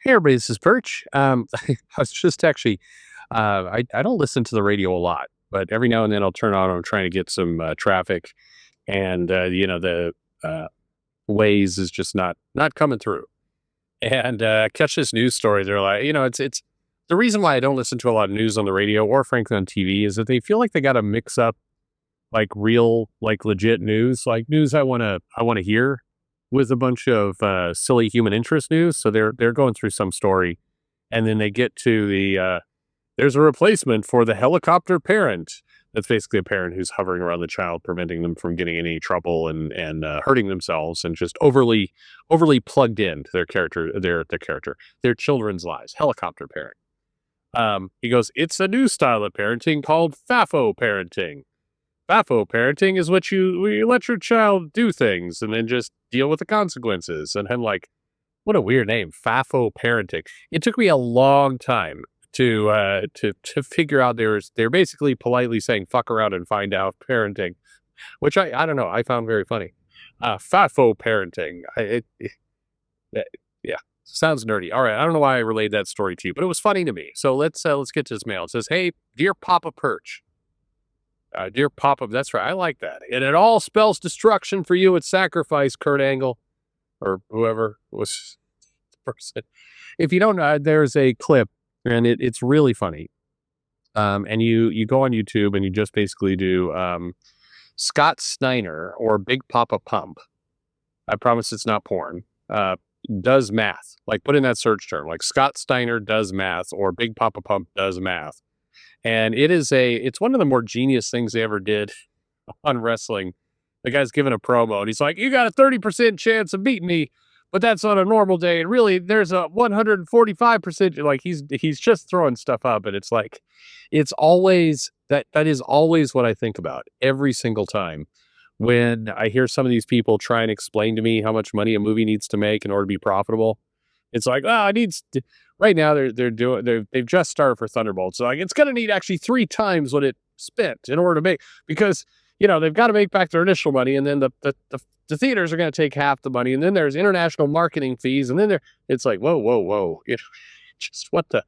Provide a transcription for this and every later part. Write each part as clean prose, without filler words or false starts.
Hey everybody, this is Perch. I was just actually, I don't listen to the radio a lot, but every now and then I'll turn on. I'm trying to get some traffic, and the uh, Waze is just not coming through. And catch this news story. They're like, it's the reason why I don't listen to a lot of news on the radio or frankly on TV is that they feel like they got to mix up like real, like legit news, like news I want to hear with a bunch of silly human interest news. So they're going through some story, and then they get to there's a replacement for the helicopter parent. That's basically a parent who's hovering around the child, preventing them from getting any trouble and hurting themselves, and just overly plugged in to their children's lives. Helicopter parent. He goes, it's a new style of parenting called FAFO parenting. FAFO parenting is you let your child do things and then just deal with the consequences. And I'm like, what a weird name, FAFO parenting. It took me a long time to figure out they're basically politely saying fuck around and find out parenting, which I don't know, I found very funny. FAFO parenting. Yeah, sounds nerdy. All right, I don't know why I relayed that story to you, but it was funny to me. So let's get to this mail. It says, "Hey, dear Papa Perch." Dear Papa, that's right. I like that. And it all spells destruction for you at sacrifice, Kurt Angle, or whoever was the person. If you don't know, there's a clip, and it's really funny. And you go on YouTube and you just basically do Scott Steiner or Big Papa Pump. I promise it's not porn. Does math. Like put in that search term, like Scott Steiner does math or Big Papa Pump does math. And it's one of the more genius things they ever did on wrestling. The guy's giving a promo and he's like, you got a 30% chance of beating me, but that's on a normal day. And really there's a 145%. Like he's just throwing stuff up. And it's like, it's always that is always what I think about every single time when I hear some of these people try and explain to me how much money a movie needs to make in order to be profitable. It's like, it needs to, right now they've just started for Thunderbolts. So like it's going to need actually 3 times what it spent in order to make, because they've got to make back their initial money, and then the theaters are going to take half the money, and then there's international marketing fees, and then it's like whoa, just what the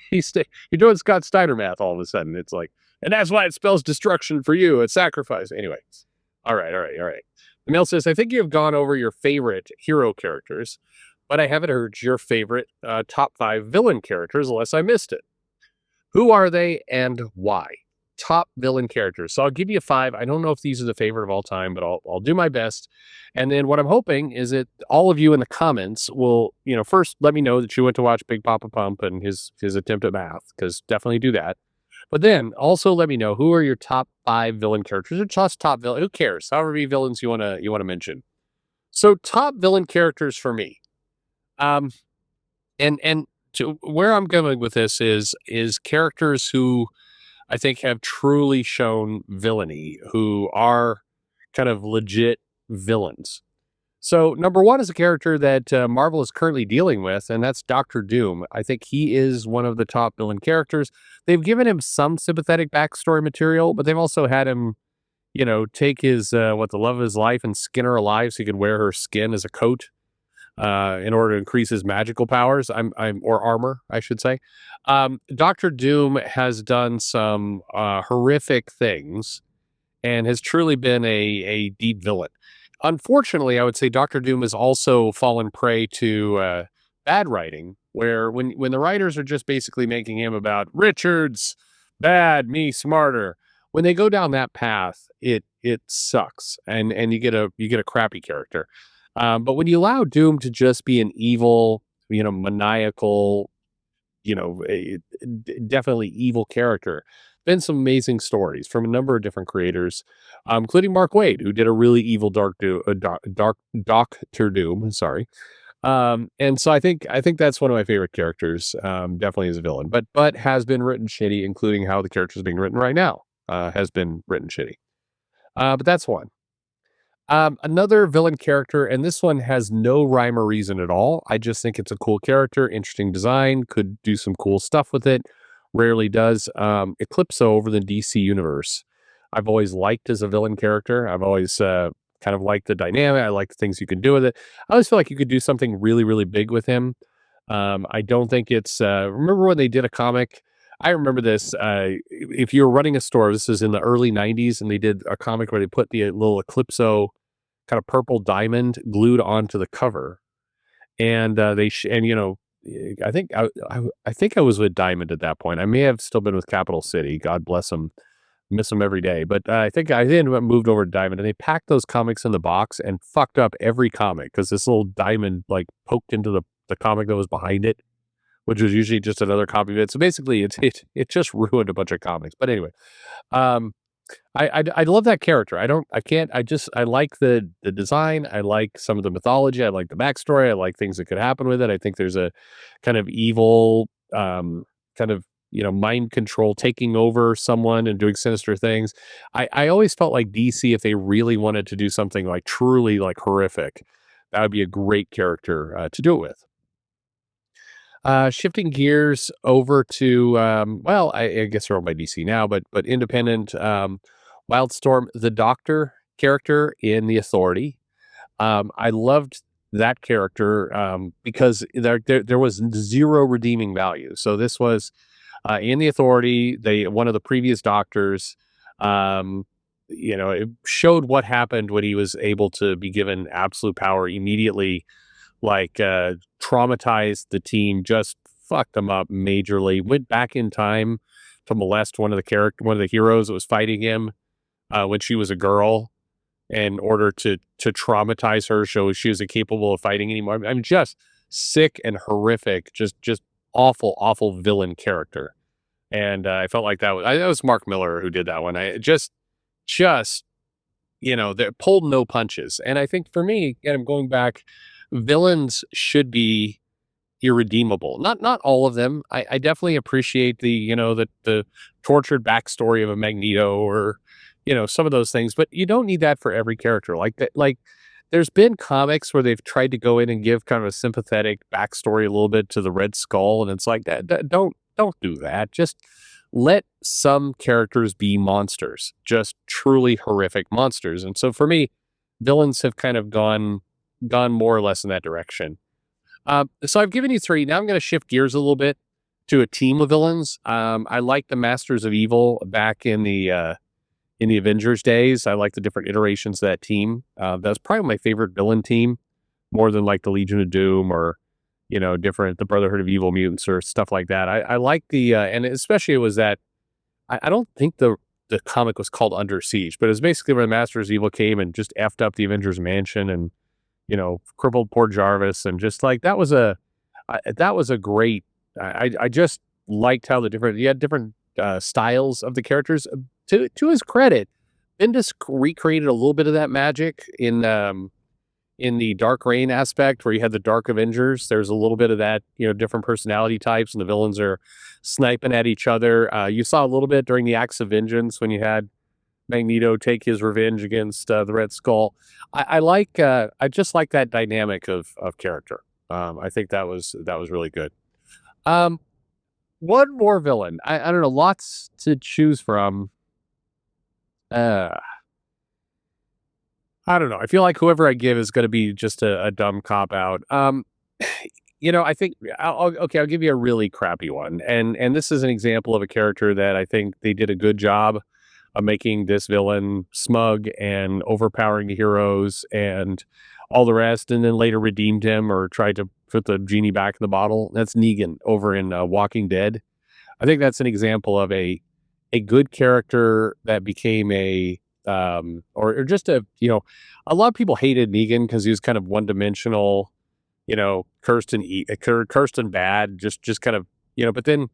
you're doing Scott Steiner math all of a sudden. It's like, and that's why it spells destruction for you. It's sacrifice anyway. All right. The mail says, I think you have gone over your favorite hero characters, but I haven't heard your favorite top 5 villain characters unless I missed it. Who are they and why? Top villain characters. So I'll give you 5. I don't know if these are the favorite of all time, but I'll do my best. And then what I'm hoping is that all of you in the comments will, first let me know that you went to watch Big Papa Pump and his attempt at math, because definitely do that. But then also let me know who are your top 5 villain characters, or just top villain. Who cares? However many villains you want to mention. So top villain characters for me. And to where I'm going with this is characters who I think have truly shown villainy, who are kind of legit villains. So number 1 is a character that Marvel is currently dealing with, and that's Doctor Doom. I think he is one of the top villain characters. They've given him some sympathetic backstory material, but they've also had him, take his the love of his life and skin her alive so he could wear her skin as a coat. In order to increase his magical powers, or armor, I should say. Doctor Doom has done some horrific things and has truly been a deep villain. Unfortunately, I would say Doctor Doom has also fallen prey to bad writing, where when the writers are just basically making him about Richard's bad, me smarter. When they go down that path, it sucks, and you get a crappy character. But when you allow Doom to just be an evil, maniacal, definitely evil character, been some amazing stories from a number of different creators, including Mark Waid, who did a really evil Doctor Doom. Sorry. And so I think that's one of my favorite characters, definitely as a villain, but has been written shitty, including how the character is being written right now, has been written shitty. But that's one. Another villain character, and this one has no rhyme or reason at all. I just think it's a cool character, interesting design, could do some cool stuff with it. Rarely does. Eclipso over the DC universe. I've always liked as a villain character. I've always kind of liked the dynamic. I like the things you can do with it. I always feel like you could do something really, really big with him. I don't think it's remember when they did a comic? I remember this. If you were running a store, this is in the early '90s, and they did a comic where they put the little Eclipso kind of purple diamond glued onto the cover, and I think I think I was with Diamond at that point. I may have still been with Capital City. God bless them. Miss them every day. But I think I then moved over to Diamond, and they packed those comics in the box and fucked up every comic because this little diamond like poked into the comic that was behind it, which was usually just another copy of it. So basically, it just ruined a bunch of comics. But anyway, um, I love that character. I can't, I like the design. I like some of the mythology. I like the backstory. I like things that could happen with it. I think there's a kind of evil, kind of, mind control taking over someone and doing sinister things. I always felt like DC, if they really wanted to do something like truly like horrific, that would be a great character to do it with. Shifting gears over to, well, I guess they're owned by DC now, but independent, Wildstorm, the Doctor character in The Authority. I loved that character because there was zero redeeming value. So this was in The Authority. One of the previous Doctors. It showed what happened when he was able to be given absolute power immediately, like traumatized the team, just fucked them up majorly. Went back in time to molest one of the heroes that was fighting him when she was a girl, in order to traumatize her, so she was incapable of fighting anymore. I'm just sick and horrific, just awful, awful villain character. And I felt like that was Mark Miller who did that one. I just they pulled no punches. And I think for me, and I'm going back, villains should be irredeemable. Not all of them. I definitely appreciate the tortured backstory of a Magneto, or some of those things, but you don't need that for every character. Like that, like there's been comics where they've tried to go in and give kind of a sympathetic backstory a little bit to the Red Skull, and it's like that don't do that. Just let some characters be monsters, just truly horrific monsters. And so for me, villains have kind of gone more or less in that direction. So I've given you three. Now I'm going to shift gears a little bit to a team of villains. I like the Masters of Evil back in the Avengers days. I like the different iterations of that team. That's probably my favorite villain team, more than like the Legion of Doom, or the Brotherhood of Evil Mutants or stuff like that. I like and especially it was that I don't think the comic was called Under Siege, but it was basically where the Masters of Evil came and just effed up the Avengers mansion, and crippled poor Jarvis, and just like that was a great. I just liked how you had different styles of the characters. To his credit, Bendis recreated a little bit of that magic in the Dark Reign aspect, where you had the Dark Avengers. There's a little bit of that, different personality types, and the villains are sniping at each other. You saw a little bit during the Acts of Vengeance when you had Magneto take his revenge against the Red Skull. I just like that dynamic of character. I think that was really good. Um, One more villain. I don't know, lots to choose from. Uh, I don't know. I feel like whoever I give is going to be just a dumb cop out. I think okay. I'll give you a really crappy one, and this is an example of a character that I think they did a good job of making this villain smug and overpowering the heroes and all the rest, and then later redeemed him or tried to put the genie back in the bottle. That's Negan over in Walking Dead. I think that's an example of a good character that became or just a lot of people hated Negan because he was kind of one dimensional, cursed and bad, just kind of, but then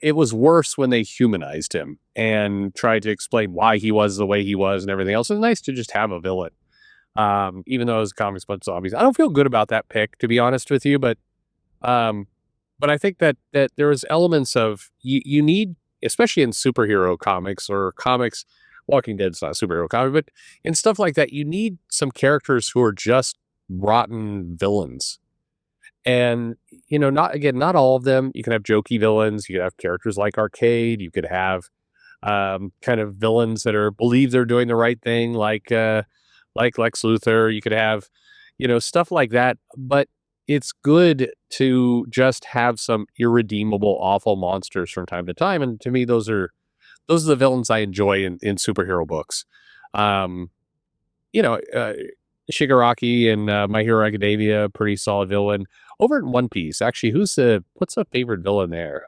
it was worse when they humanized him and tried to explain why he was the way he was and everything else. It's nice to just have a villain, even though his comics about zombies. I don't feel good about that pick, to be honest with you, um, but I think that there was elements of you need, especially in superhero comics or comics. Walking Dead's not a superhero comic, but in stuff like that, you need some characters who are just rotten villains. And not all of them. You can have jokey villains. You could have characters like Arcade. You could have kind of villains that believe they're doing the right thing, like Lex Luthor. You could have stuff like that. But it's good to just have some irredeemable, awful monsters from time to time. And to me, those are the villains I enjoy in superhero books. Um, you know, Shigaraki and My Hero Academia, pretty solid villain. Over in One Piece, actually, what's a favorite villain there?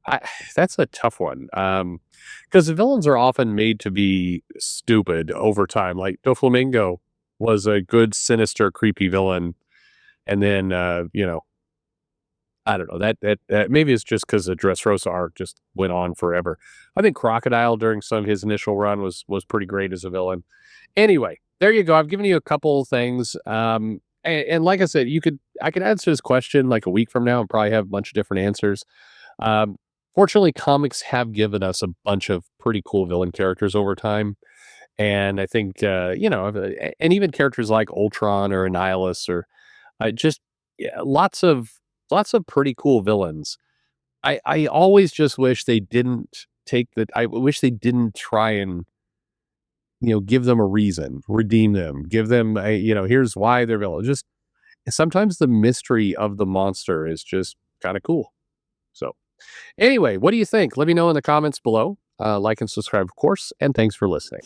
I, that's a tough one. Because the villains are often made to be stupid over time. Like Doflamingo was a good, sinister, creepy villain, and then I don't know that maybe it's just because the Dressrosa arc just went on forever. I think Crocodile during some of his initial run was pretty great as a villain. Anyway, there you go. I've given you a couple things. And like I said, I could answer this question like a week from now and probably have a bunch of different answers. Um, Fortunately, comics have given us a bunch of pretty cool villain characters over time. And I think, and even characters like Ultron or Annihilus or just yeah, lots of pretty cool villains. I always just wish they didn't I wish they didn't try and, give them a reason, redeem them, give them here's why they're villains. Just sometimes the mystery of the monster is just kind of cool. So anyway, what do you think? Let me know in the comments below. Like and subscribe, of course, and thanks for listening.